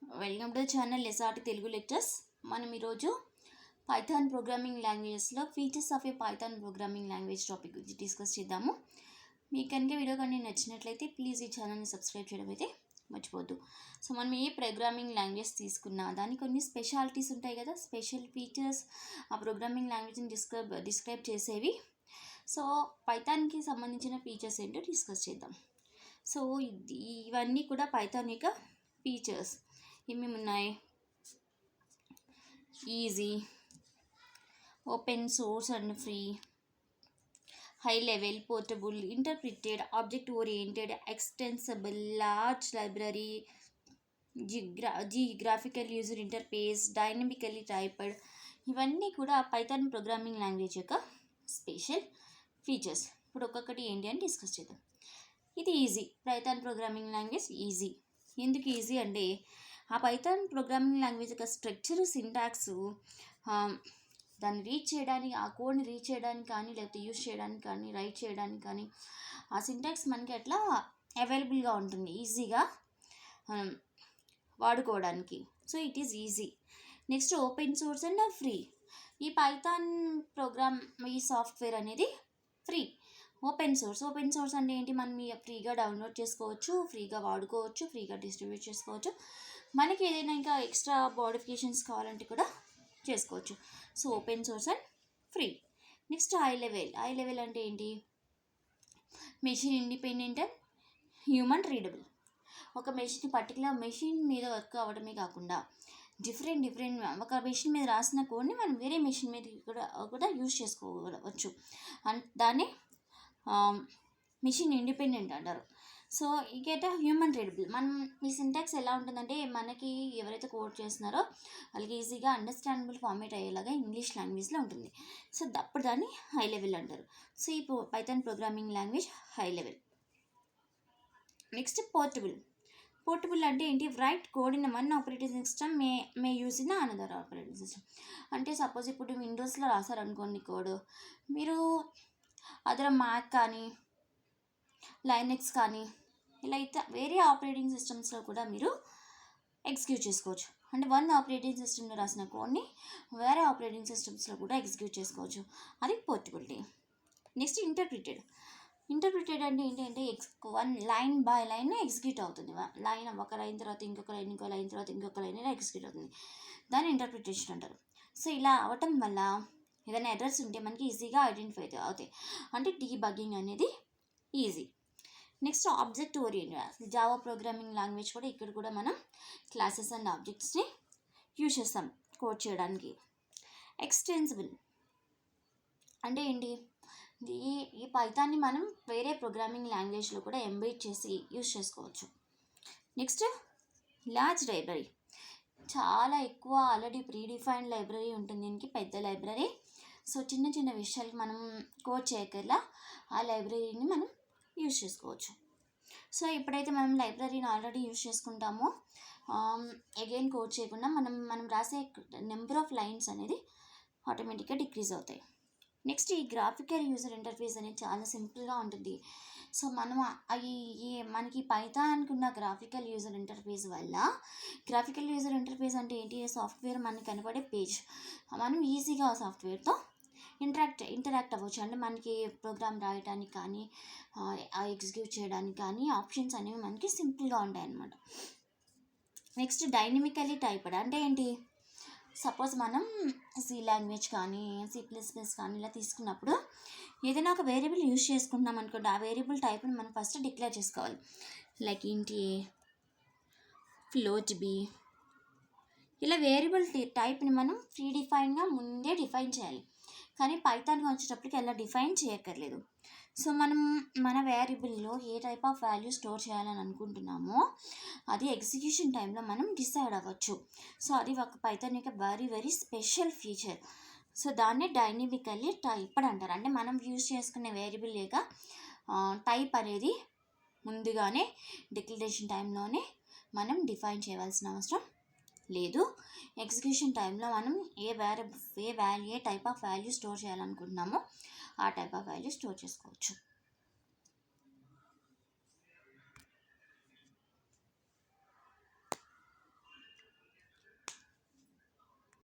Welcome to channel SRT Telugu Lectures. మనం ఈరోజు python programming లాంగ్వేజెస్లో features of a python programming language topic గురించి discuss చేద్దాము. మీకు కనుక వీడియో కానీ నచ్చినట్లయితే ప్లీజ్ ఈ ఛానల్ని సబ్స్క్రైబ్ చేయడం అయితే మర్చిపోద్దు. సో మనం ఏ ప్రోగ్రామింగ్ లాంగ్వేజ్ తీసుకున్నా దానికి కొన్ని స్పెషాలిటీస్ ఉంటాయి కదా, స్పెషల్ ఫీచర్స్ ఆ ప్రోగ్రామింగ్ లాంగ్వేజ్ని డిస్క్రైబ్ చేసేవి. సో పైథాన్కి సంబంధించిన ఫీచర్స్ ఏంటో డిస్కస్ చేద్దాం. సో ఇవన్నీ కూడా పైథాన్ యొక్క ఫీచర్స్ ఏమేమి ఉన్నాయి? Easy, open source and free, high level, portable, interpreted, object oriented, extensible, large library, graphical user interface, dynamically typed. ఇవన్నీ కూడా పైథాన్ ప్రోగ్రామింగ్ లాంగ్వేజ్ యొక్క స్పెషల్ ఫీచర్స్. ఇప్పుడు ఒక్కొక్కటి ఏంటి అని డిస్కస్ చేద్దాం. ఇది easy. Python programming language easy. ఎందుకు ఈజీ అంటే ఆ పైథాన్ ప్రోగ్రామింగ్ లాంగ్వేజ్ యొక్క స్ట్రక్చర్, సింటాక్స్ దాన్ని రీచ్ చేయడానికి, ఆ కోడ్ని రీచ్ చేయడానికి కానీ, లేకపోతే యూజ్ చేయడానికి కానీ, రైట్ చేయడానికి కానీ ఆ సింటాక్స్ మనకి అట్లా అవైలబుల్గా ఉంటుంది, ఈజీగా వాడుకోవడానికి. So it is easy. Next open source and free. ఈ పైథాన్ ప్రోగ్రామ్, ఈ సాఫ్ట్వేర్ అనేది ఫ్రీ. ఓపెన్ సోర్స్ అంటే ఏంటి? మనం ఫ్రీగా డౌన్లోడ్ చేసుకోవచ్చు, ఫ్రీగా వాడుకోవచ్చు, ఫ్రీగా డిస్ట్రిబ్యూట్ చేసుకోవచ్చు. మనకి ఏదైనా ఇంకా ఎక్స్ట్రా మోడిఫికేషన్స్ కావాలంటే కూడా చేసుకోవచ్చు. So open source and free. Next high level అంటే ఏంటి? Machine independent and human readable. ఒక పర్టికులర్ మెషిన్ మీద వర్క్ అవ్వడమే కాకుండా డిఫరెంట్ ఒక మెషిన్ మీద రాసిన కోడ్ని మనం వేరే మెషిన్ మీద కూడా యూజ్ చేసుకోవచ్చు. దాన్ని మెషిన్ ఇండిపెండెంట్ అంటారు. సో ఇకైతే హ్యూమన్ రీడబుల్. మనం ఈ సింటాక్స్ ఎలా ఉంటుందంటే, మనకి ఎవరైతే కోడ్ చేస్తున్నారో వాళ్ళకి ఈజీగా అండర్స్టాండబుల్ ఫార్మేట్ అయ్యేలాగా ఇంగ్లీష్ లాంగ్వేజ్లో ఉంటుంది. సో అప్పుడు దాన్ని హై లెవెల్ అంటారు. సో ఈ Python programming language high level. Next portable అంటే ఏంటి? Right code in one operating system may use in another operating system. అంటే సపోజ్ ఇప్పుడు విండోస్లో రాశారనుకోండి కోడ్, మీరు అదర్ మ్యాక్ కానీ, లైనెక్స్ కానీ, ఇలా అయితే వేరే ఆపరేటింగ్ సిస్టమ్స్లో కూడా మీరు ఎగ్జిక్యూట్ చేసుకోవచ్చు. అంటే వన్ ఆపరేటింగ్ సిస్టమ్లో రాసిన కోడ్ని వేరే ఆపరేటింగ్ సిస్టమ్స్లో కూడా ఎగ్జిక్యూట్ చేసుకోవచ్చు. అది పోర్టబిలిటీ. నెక్స్ట్ ఇంటర్ప్రిటెడ్ అంటే ఏంటంటే one line by line execute అవుతుంది. ఒక లైన్ తర్వాత ఇంకొక లైన్, ఇంకో లైన్ తర్వాత ఇంకొక లైన్ ఇలా ఎగ్జిక్యూట్ అవుతుంది. దాన్ని ఇంటర్ప్రిటేషన్ అంటారు. సో ఇలా అవటం వల్ల ఏదైనా ఎర్రర్స్ ఉంటే మనకి ఈజీగా ఐడెంటిఫై అవుతాయి. అంటే డీబగ్గింగ్ అనేది easy. Next object oriented. Java programming language కూడా ఇక్కడ కూడా మనం క్లాసెస్ అండ్ ఆబ్జెక్ట్స్ని యూజ్ చేస్తాం కోడ్ చేయడానికి. ఎక్స్టెన్సిబుల్ అంటే ఏంటి? ఈ పైథాన్ని మనం వేరే ప్రోగ్రామింగ్ లాంగ్వేజ్లో కూడా ఎంబెడ్ చేసి యూజ్ చేసుకోవచ్చు. Next large library. చాలా ఎక్కువ ఆల్రెడీ ప్రీడిఫైన్డ్ లైబ్రరీ ఉంటుంది దీనికి, పెద్ద లైబ్రరీ. సో చిన్న విషయాలకి మనం కోడ్ చేయకల్లా ఆ లైబ్రరీని మనం యూజ్ చేసుకోవచ్చు. సో ఎప్పుడైతే మనం లైబ్రరీని ఆల్రెడీ యూజ్ చేసుకుంటామో అగైన్ కోడ్ చేయకుండా మనం రాసే నెంబర్ ఆఫ్ లైన్స్ అనేది ఆటోమేటిక్గా డిక్రీజ్ అవుతాయి. నెక్స్ట్ ఈ గ్రాఫికల్ యూజర్ ఇంటర్ఫేస్ అనేది చాలా సింపుల్గా ఉంటుంది. సో మనం మనకి పైథాన్కి ఉన్న గ్రాఫికల్ యూజర్ ఇంటర్ఫేస్ వల్ల, గ్రాఫికల్ యూజర్ ఇంటర్ఫేస్ అంటే ఏంటి? సాఫ్ట్వేర్ మనకి కనపడే పేజ్. మనం ఈజీగా ఆ సాఫ్ట్వేర్తో ఇంటరాక్ట్ అవ్వచ్చు. అంటే మనకి ప్రోగ్రామ్ రాయడానికి కానీ, ఎగ్జిక్యూట్ చేయడానికి కానీ ఆప్షన్స్ అనేవి మనకి సింపుల్గా ఉంటాయి అన్నమాట. నెక్స్ట్ డైనమికలీ టైప్డ్ అంటే ఏంటి? సపోజ్ మనం సి లాంగ్వేజ్ కానీ, C++ కానీ ఇలా తీసుకున్నప్పుడు ఏదైనా ఒక వేరియబుల్ యూజ్ చేసుకుంటున్నాం అనుకోండి, ఆ వేరియబుల్ టైప్ని మనం ఫస్ట్ డిక్లేర్ చేసుకోవాలి. లైక్ ఏంటి? Float B. ఇలా వేరియబుల్ టైప్ని మనం ప్రీడిఫైన్గా ముందే డిఫైన్ చేయాలి. కానీ పైథాన్కి వచ్చేటప్పటికి అలా డిఫైన్ చేయక్కర్లేదు. సో మనం మన వేరియబుల్లో ఏ టైప్ ఆఫ్ వాల్యూ స్టోర్ చేయాలని అనుకుంటున్నామో అది ఎగ్జిక్యూషన్ టైంలో మనం డిసైడ్ అవ్వచ్చు. సో అది ఒక పైథాన్ యొక్క వెరీ స్పెషల్ ఫీచర్. సో దాన్నే డైనమికల్లీ టైప్డ్ అంటారు. అంటే మనం యూజ్ చేసుకునే వేరియబుల్ యొక్క టైప్ అనేది ముందుగానే డిక్లరేషన్ టైంలోనే మనం డిఫైన్ చేయవలసిన అవసరం లేదు. ఎగ్జిక్యూషన్ టైంలో మనం ఏ టైప్ ఆఫ్ వాల్యూ స్టోర్ చేయాలనుకుంటున్నామో ఆ టైప్ ఆఫ్ వాల్యూ స్టోర్ చేసుకోవచ్చు.